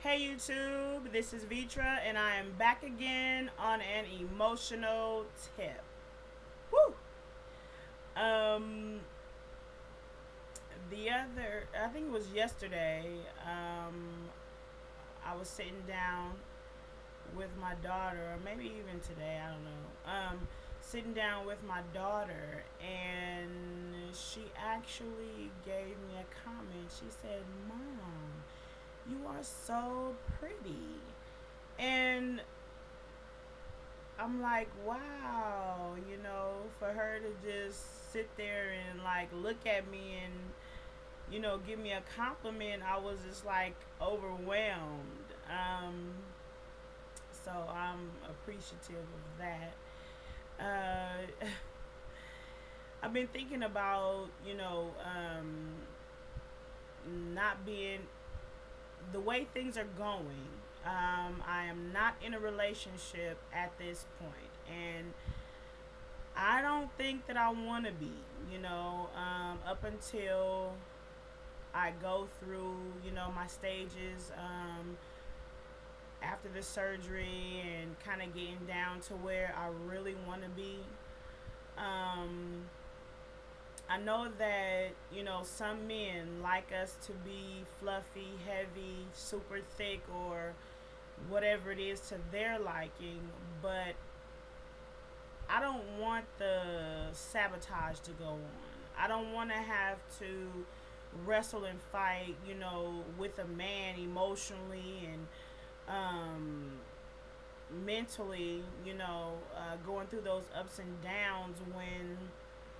Hey YouTube, this is Vitra and I am back again on an emotional tip. Woo! Um I think it was yesterday, I was sitting down with my daughter, or maybe even today, I don't know. Sitting down with my daughter and she actually gave me a comment. She said, "Mom, you are so pretty." And I'm like, wow, for her to just sit there and like look at me and, give me a compliment, I was just like overwhelmed. So I'm appreciative of that. I've been thinking about, not being the way things are going. I am not in a relationship at this point, and I don't think that I want to be. Up until I go through, my stages after the surgery and kind of getting down to where I really want to be. Um, I know that, some men like us to be fluffy, heavy, super thick, or whatever it is to their liking, but I don't want the sabotage to go on. I don't want to have to wrestle and fight, with a man emotionally and mentally, going through those ups and downs when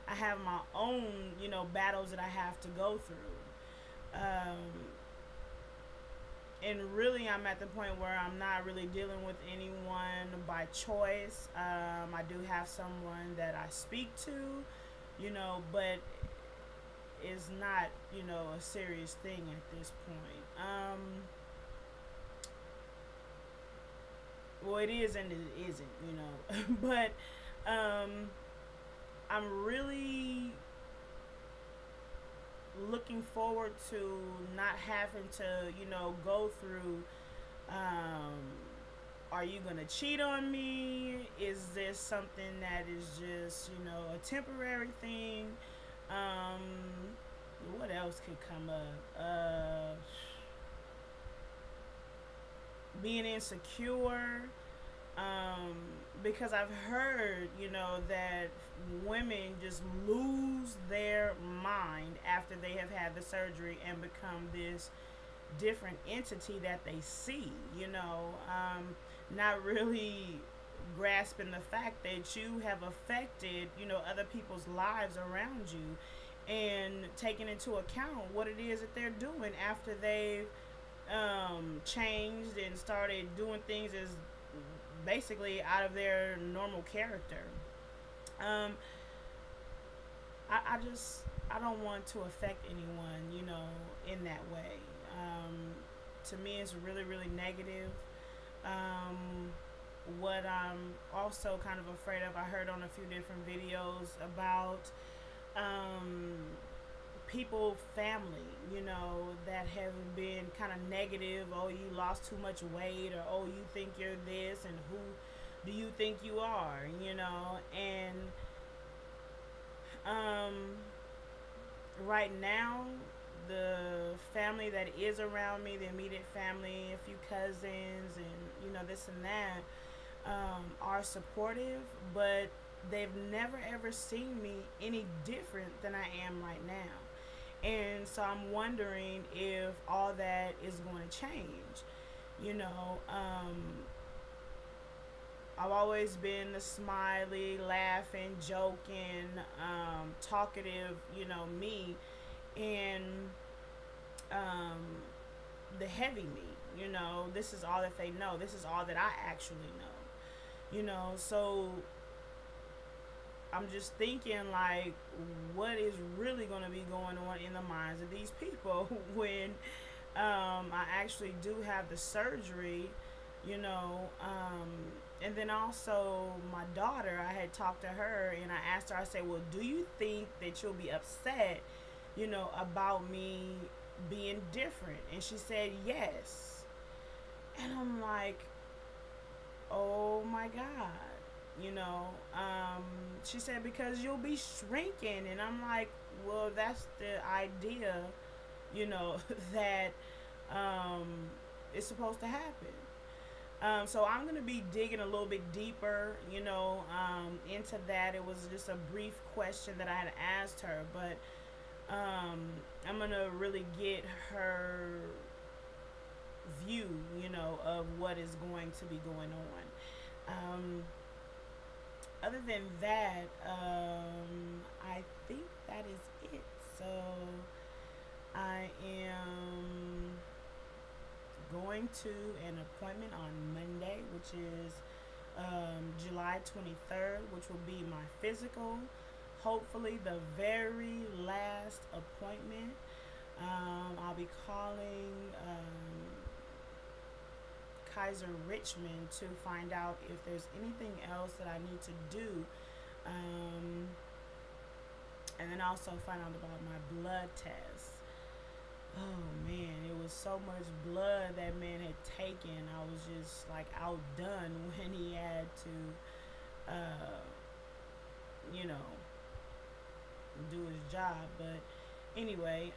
I have my own, battles that I have to go through. And really, I'm at the point where I'm not really dealing with anyone by choice. I do have someone that I speak to, but it's not, a serious thing at this point. Well, it is and it isn't, but I'm really looking forward to not having to, go through. Are you gonna cheat on me? Is this something that is just, a temporary thing? Um, what else could come up? Being insecure. Um, because I've heard, that women just lose their mind after they have had the surgery and become this different entity that they see, not really grasping the fact that you have affected, other people's lives around you and taking into account what it is that they're doing after they've changed and started doing things as basically out of their normal character. Um, I don't want to affect anyone, in that way. To me, it's really, really negative. Um, what I'm also kind of afraid of, I heard on a few different videos about um, people, family, that have been kind of negative. Oh, you lost too much weight, or oh, you think you're this, and who do you think you are, and um, right now, the family that is around me, the immediate family, a few cousins, and this and that, are supportive, but they've never ever seen me any different than I am right now. And so I'm wondering if all that is going to change. You know, I've always been the smiley, laughing, joking, talkative, me, and um, the heavy me. This is all that they know. This is all that I actually know. So I'm just thinking, like, what is really going to be going on in the minds of these people when I actually do have the surgery, and then also my daughter, I had talked to her and I asked her, I said, well, do you think that you'll be upset, about me being different? And she said yes. And I'm like, oh my God. You know, she said, because you'll be shrinking. And I'm like, well, that's the idea, you know, that um, is supposed to happen. So I'm going to be digging a little bit deeper, you know, into that. It was just a brief question that I had asked her, but I'm going to really get her view, you know, of what is going to be going on. Other than that, I think that is it. So I am going to an appointment on Monday, which is July 23rd, which will be my physical. Hopefully, the very last appointment. I'll be calling Kaiser Richmond to find out if there's anything else that I need to do. And then also find out about my blood test. Oh man, it was so much blood that man had taken. I was just like outdone when he had to, you know, do his job. But anyway,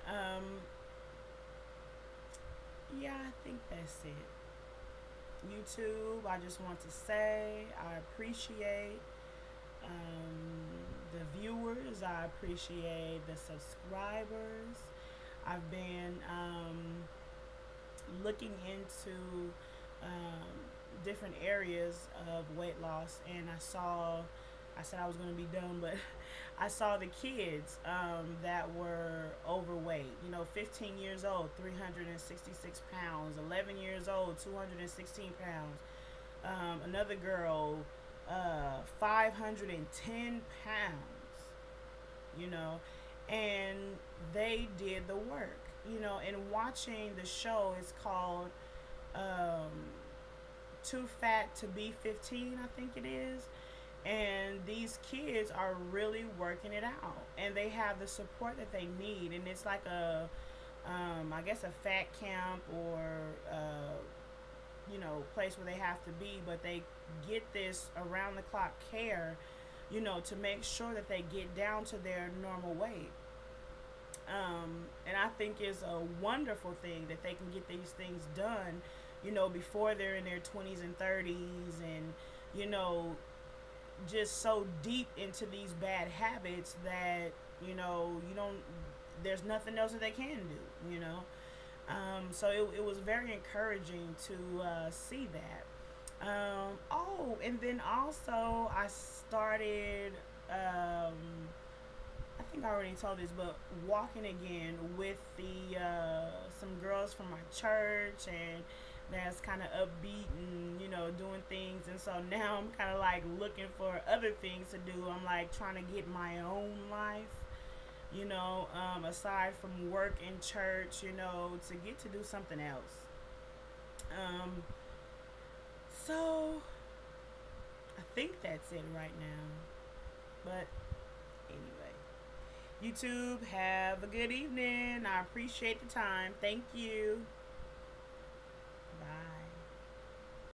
yeah, I think that's it. YouTube, I just want to say I appreciate the viewers, I appreciate the subscribers. I've been looking into different areas of weight loss, and I said I was going to be done, but I saw the kids that were overweight, you know, 15 years old, 366 pounds, 11 years old, 216 pounds. Another girl, 510 pounds, you know, and they did the work, you know. And watching the show, is called Too Fat to Be 15, I think it is. And these kids are really working it out, and they have the support that they need. And it's like a I guess a fat camp, or you know, place where they have to be, but they get this around the clock care, you know, to make sure that they get down to their normal weight. And I think it's a wonderful thing that they can get these things done, you know, before they're in their 20s and 30s, and, you know, just so deep into these bad habits that, you know, there's nothing else that they can do, you know. So it was very encouraging to see that. Oh, and then also I started, I think I already told this, but walking again with the some girls from my church, and that's kind of upbeat and, you know, doing things. And so now I'm kind of like looking for other things to do. I'm like trying to get my own life, you know, aside from work and church, you know, to get to do something else. So I think that's it right now. But anyway, YouTube, have a good evening. I appreciate the time. Thank you.